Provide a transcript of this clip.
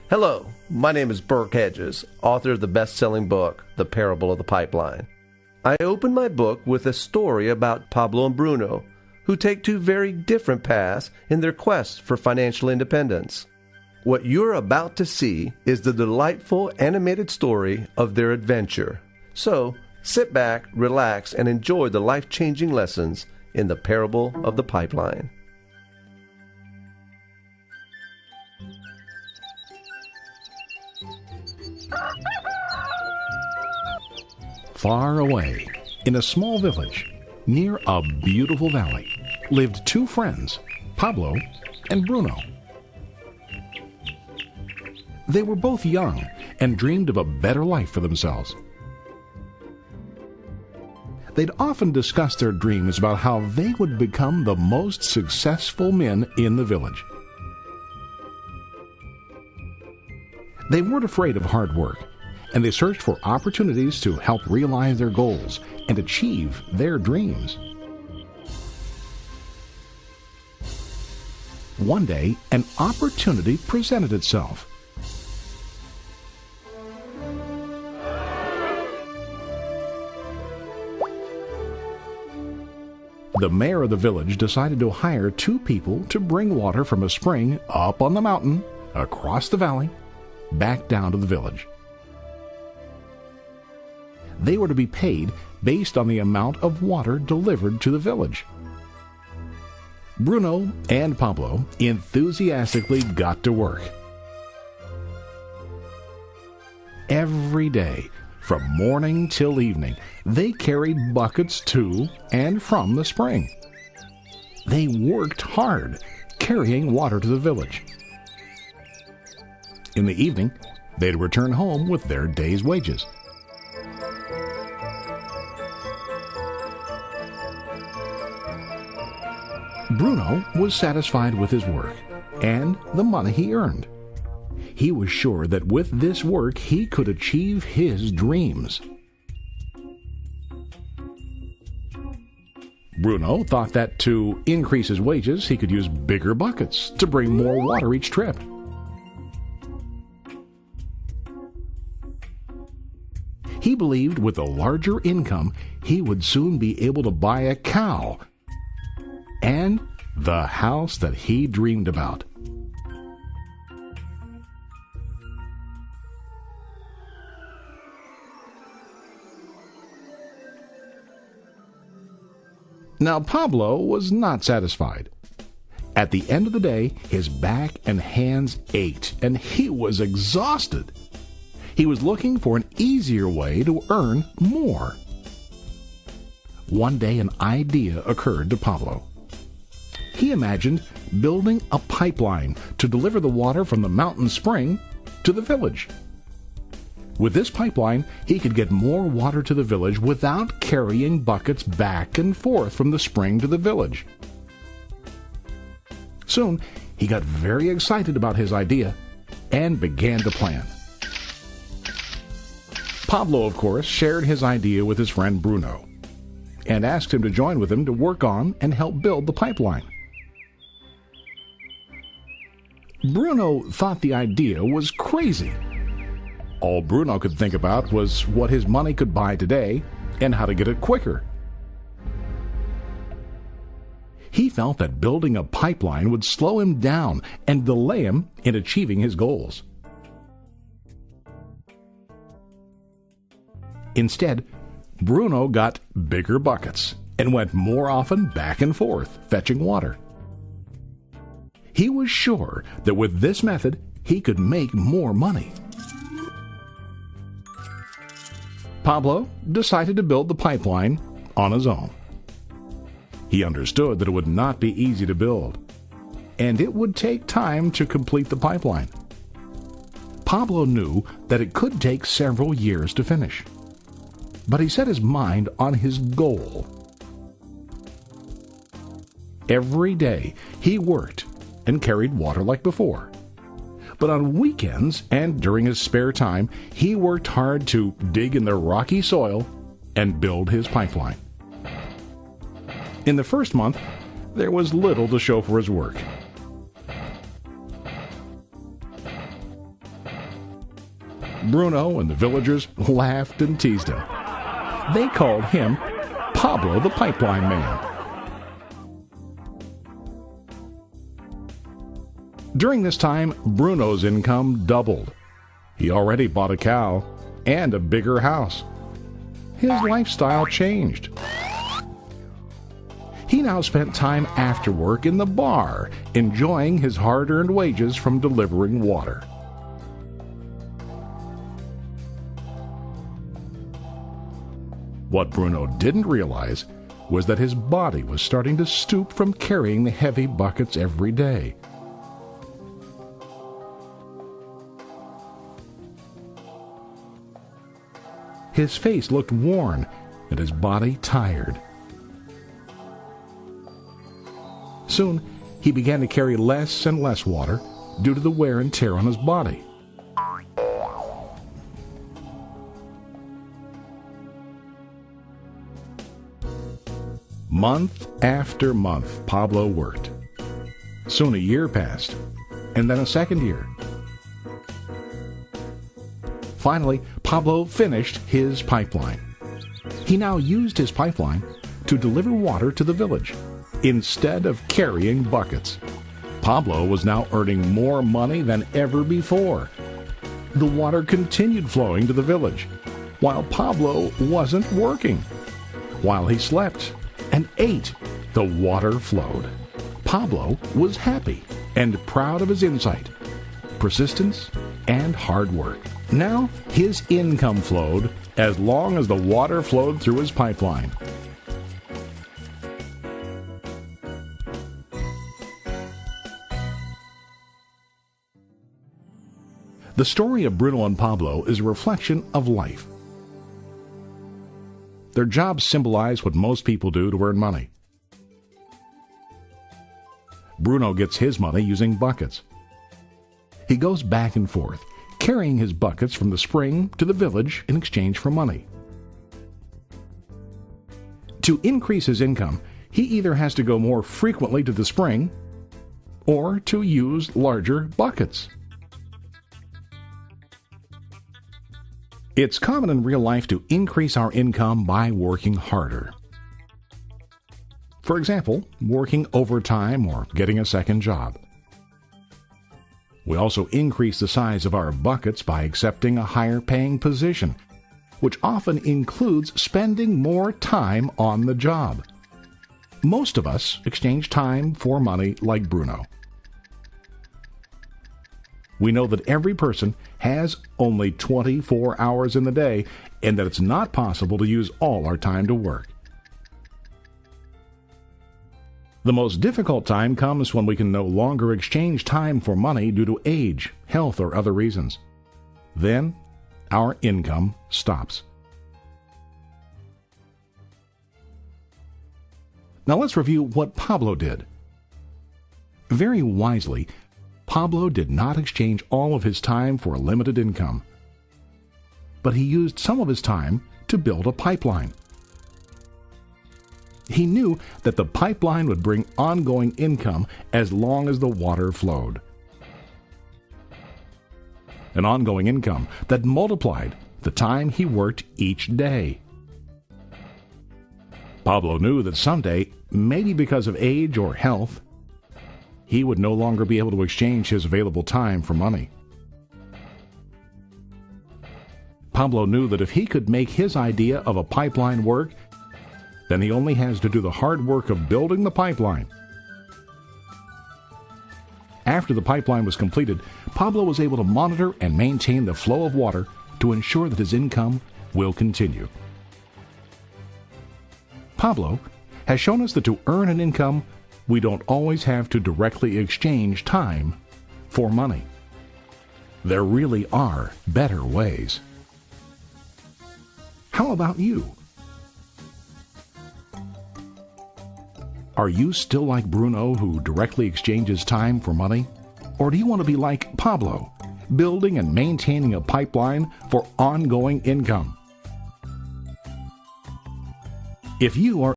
Hello, my name is Burke Hedges, author of the best-selling book, The Parable of the Pipeline. I open my book with a story about Pablo and Bruno, who take two very different paths in their quest for financial independence. What you're about to see is the delightful animated story of their adventure. So, sit back, relax, and enjoy the life-changing lessons in The Parable of the Pipeline. Far away, in a small village, near a beautiful valley, lived two friends, Pablo and Bruno. They were both young and dreamed of a better life for themselves. They'd often discussed their dreams about how they would become the most successful men in the village. They weren't afraid of hard work, and they searched for opportunities to help realize their goals and achieve their dreams. One day, an opportunity presented itself. The mayor of the village decided to hire two people to bring water from a spring up on the mountain, across the valley, back down to the village. They were to be paid based on the amount of water delivered to the village. Bruno and Pablo enthusiastically got to work. Every day, from morning till evening, they carried buckets to and from the spring. They worked hard, carrying water to the village. In the evening, they'd return home with their day's wages. Bruno was satisfied with his work and the money he earned. He was sure that with this work he could achieve his dreams. Bruno thought that to increase his wages he could use bigger buckets to bring more water each trip. He believed with a larger income he would soon be able to buy a cow and the house that he dreamed about. Now Pablo was not satisfied. At the end of the day, his back and hands ached, and he was exhausted. He was looking for an easier way to earn more. One day an idea occurred to Pablo. He imagined building a pipeline to deliver the water from the mountain spring to the village. With this pipeline, he could get more water to the village without carrying buckets back and forth from the spring to the village. Soon, he got very excited about his idea and began to plan. Pablo, of course, shared his idea with his friend Bruno and asked him to join with him to work on and help build the pipeline. Bruno thought the idea was crazy. All Bruno could think about was what his money could buy today and how to get it quicker. He felt that building a pipeline would slow him down and delay him in achieving his goals. Instead, Bruno got bigger buckets and went more often back and forth, fetching water. He was sure that with this method, he could make more money. Pablo decided to build the pipeline on his own. He understood that it would not be easy to build, and it would take time to complete the pipeline. Pablo knew that it could take several years to finish, but he set his mind on his goal. Every day he worked and carried water like before. But on weekends and during his spare time, he worked hard to dig in the rocky soil and build his pipeline. In the first month, there was little to show for his work. Bruno and the villagers laughed and teased him. They called him Pablo the Pipeline Man. During this time, Bruno's income doubled. He already bought a cow and a bigger house. His lifestyle changed. He now spent time after work in the bar, enjoying his hard-earned wages from delivering water. What Bruno didn't realize was that his body was starting to stoop from carrying the heavy buckets every day. His face looked worn and his body tired. Soon, he began to carry less and less water due to the wear and tear on his body. Month after month, Pablo worked. Soon a year passed, and then a second year. Finally, Pablo finished his pipeline. He now used his pipeline to deliver water to the village instead of carrying buckets. Pablo was now earning more money than ever before. The water continued flowing to the village, while Pablo wasn't working. While he slept and ate, the water flowed. Pablo was happy and proud of his insight, persistence, and hard work. Now his income flowed as long as the water flowed through his pipeline. The story of Bruno and Pablo is a reflection of life. Their jobs symbolize what most people do to earn money. Bruno gets his money using buckets. He goes back and forth, carrying his buckets from the spring to the village in exchange for money. To increase his income, he either has to go more frequently to the spring or to use larger buckets. It's common in real life to increase our income by working harder. For example, working overtime or getting a second job. We also increase the size of our buckets by accepting a higher paying position, which often includes spending more time on the job. Most of us exchange time for money like Bruno. We know that every person has only 24 hours in the day and that it's not possible to use all our time to work. The most difficult time comes when we can no longer exchange time for money due to age, health, or other reasons. Then, our income stops. Now let's review what Pablo did. Very wisely, Pablo did not exchange all of his time for a limited income, but he used some of his time to build a pipeline. He knew that the pipeline would bring ongoing income as long as the water flowed. An ongoing income that multiplied the time he worked each day. Pablo knew that someday, maybe because of age or health, he would no longer be able to exchange his available time for money. Pablo knew that if he could make his idea of a pipeline work, then he only has to do the hard work of building the pipeline. After the pipeline was completed, Pablo was able to monitor and maintain the flow of water to ensure that his income will continue. Pablo has shown us that to earn an income, we don't always have to directly exchange time for money. There really are better ways. How about you? Are you still like Bruno, who directly exchanges time for money? Or do you want to be like Pablo, building and maintaining a pipeline for ongoing income? If you are